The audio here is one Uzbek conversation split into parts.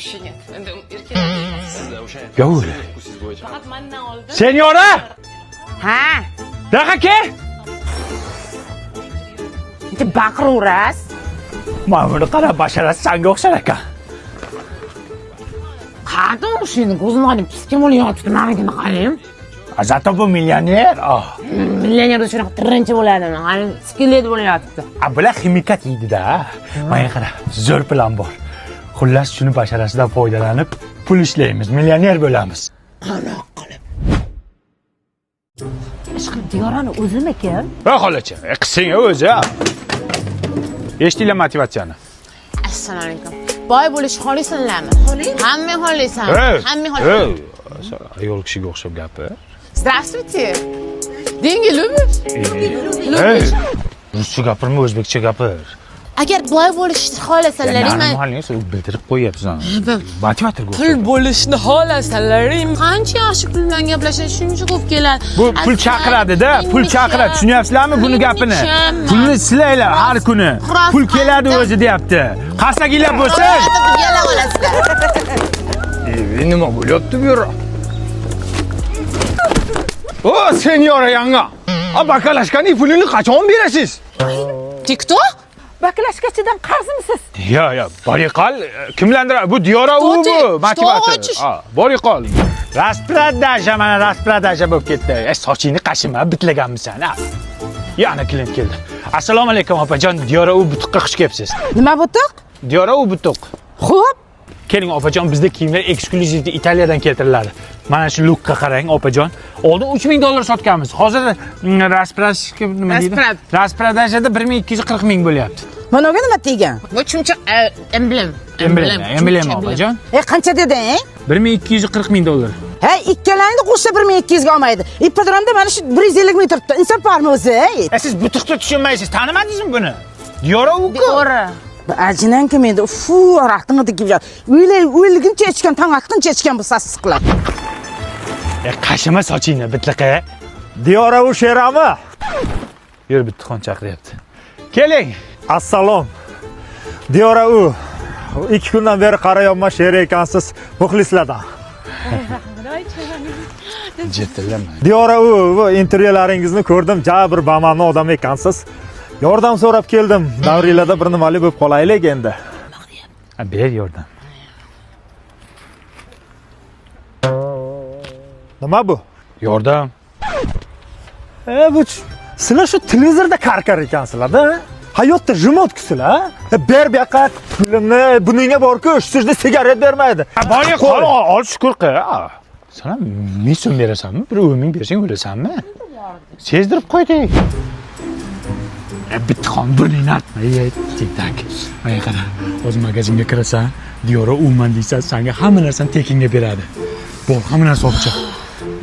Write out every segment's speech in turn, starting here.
Вообще нет. erkak. Gavur. Faqat mendan oldin. Senyora! Ha, Daqa ke? bitta baqiraverasiz. Mana buni qara, basharasi sanga o'xshar ekan. Qani o'shini ko'zim olib piskim bo'lyapti, menigini qarang. Zato bu millioner. Millionerda shunaqa tirinchi bo'ladimi? Qani skelet bo'lyapti. Bular ximikat yeydi-da. Mana qara, zo'r plan bor. Xullas shuni basharasidan foydalanib pul ishlaymiz, millioner bo'lamiz. Qanoq qilib. Ishqilib Diyorani o'zimikin? Va xolacha, qising o'zi. Eshitdinglar motivatsiyani. Assalomu alaykum. Boy bo'lish xohlaysanlarmi? Hamma xohlaysan. Hamma xohlaysan. Ayol kishiga o'xshab gapir. Здравствуйте. Деньги любишь? Ey, ruscha gapirma, o'zbekcha gapir. Agar boy bo'lishni xohlasanlaring, men Normalni bildirib qo'yapsan. Motivator pul bo'lishni xohlasanlaring, qancha yaxshi pul bilan gaplashadi, shuncha ko'p keladi. Bu pul chaqiradi-da, pul chaqiradi. Tushunyapsizlarmi buni gapini? Pulni silaylar har kuni. Pul keladi o'zi deyapti. Qasaginglar bo'lsa, Yala olasizlar. nima bo'lyapti bu yerda? O, senyora yanga. Bakalashkaning pulini qachon berasiz? TikTok? Baklashkachidan qarzimisiz? Yo, boriqol, kimlandir bu Diyora u bu, motivator. Boriqol. Raspradaja, mana raspradaja bo'lib ketdi. Sochingni qashima, bitlaganmisan, ha. Yana klient keldi. Assalomu alaykum opajon, Diyora u butuqqa xush kelibsiz. Nima butuq? Diyora u butuq. Xo'p. Keling opajon, bizda kiyimlar eksklyuziv Italiyadan keltiriladi. Mana shu lookqa qarang opajon. Oldin $3000 sotganmiz. Hozir raspradaja nima deydi? Raspradajada 1240 ming bo'lyapti. Mana bu nima degan? Bu chumchuq emblem. Emblem opajon. Qancha deding? $1240 ming. Hey, ikkalangni qo'shsa 1200 ga olmaydi. Ipodromda mana shu 150 ming turibdi. Inson bormi o'zi? Siz butuqni tushunmaysiz. Tanimadingizmi buni? Diyora u-ku. To'g'ri. Ajinan kim endi? Fu, raqtini degib. O'yliguncha ichgan, tong atquncha ichgan bu sassiqlar. Qashima sochingni bitliqa. Diyora u sherami? Yur bitxon chaqiryapti. Keling. Assalom. Diyora u 2 kundan beri qarayapman sher ekansiz muxlislardan. Jettilama. Diyora u bu intervyularingizni ko'rdim, ja bir bamamni odam ekansiz. Yordam so'rab keldim. Davringlarda bir nimali bo'lib qolaylik endi. Ber yordam. Nima bu? Yordam. Bu sizlar shu televizorda qarqar ekansizlar-da. Hayotda jimotkisizlar. Ber bu yoqqa pulimni buningga bor-ku, sizga sigaret bermaydi. Bori qol, ol shukur qil. Sana 1000 so'm berasanmi? 1000 bersang o'lasanmi? Sezdirib qo'ydik. Bitxon buni atma, tik-tak. Mana qara, o'z magazinga kirasan, Diyora uman deysan, senga hamma narsani tekinga beradi. Bor, hamma narsa olib chiq.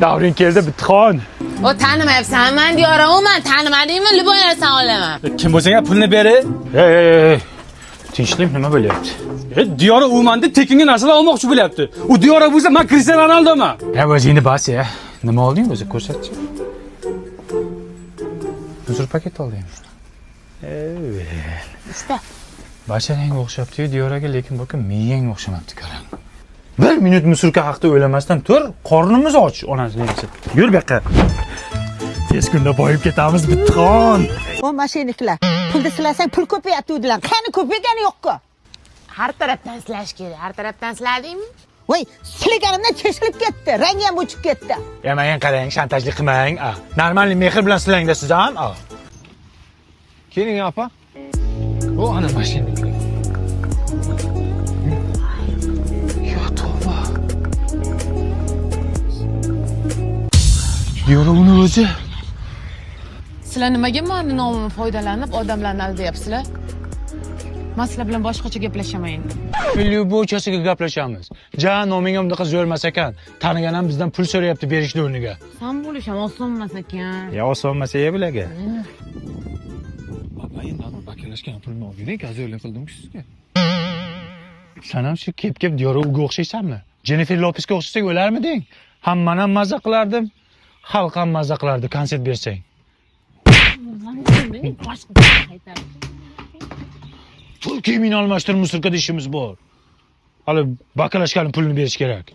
Davring keldi bitxon. O tanimayapsan, men Diyoraman, tanimadingmi? Liboy narsa olaman. Kim bo'lsang ham pulni beri. Ey. Tinchlik nima bo'lyapti? Diyora umanda tekinga narsalar olmoqchi bo'lyapti. U Diyora bo'lsa, men Cristiano Ronaldoman. O'zingni bas ya. Nima olding o'zi ko'rsatchi. Uzr paket olding. Usta. Basharangga o'xshabdi-yu Diyoraga, lekin bu kim miyangga o'xshamabdi qarang. 1 minut musurka haqida o'ylamasdan tur, qornimiz och onasini desa. Yur bu yoqqa. Tez kunda boyib ketamiz bitxon. O mashinliklar. Pulni silasang pul ko'payapti dedilar. Qani ko'paygani yo'q-ku. Har tarafdan silash kerak. Har tarafdan siladingmi? Voy, silaganimdan cheshilib ketdi. Rangi ham o'chib ketdi. Men qarang, shantajlik qilmang. Normalniy mehr bilan silangda siz ham. Keling opa. O ana mashinalik. Diyora uni o'zi. Sizlar nimaga meni nomimni foydalanib odamlarni aldayapsizlar? Men sizlar bilan boshqacha gaplashaman endi. Lyubovchasiga gaplashamiz. Ja, noming ham bunaqa zo'rmas ekan. Tanigan ham bizdan pul so'rayapti berishni o'rniga. Sen bo'lish ham osonmas ekan. Ya osonmas ey bularga. Baba, endi bakalashgan pulni olgin, gazo'rlik qildim-ku sizga. Sen ham shu kep-kep Diyora uga o'xshaysanmi? Jennifer Lopesga o'xshasak o'larmiding? Hammani ham mazza qilardim. Xalq ham mazza qilardi konsert bersang. Pul kiyimini almashtirib musulkada ishimiz bor. hali bakalashkani pulini berish kerak.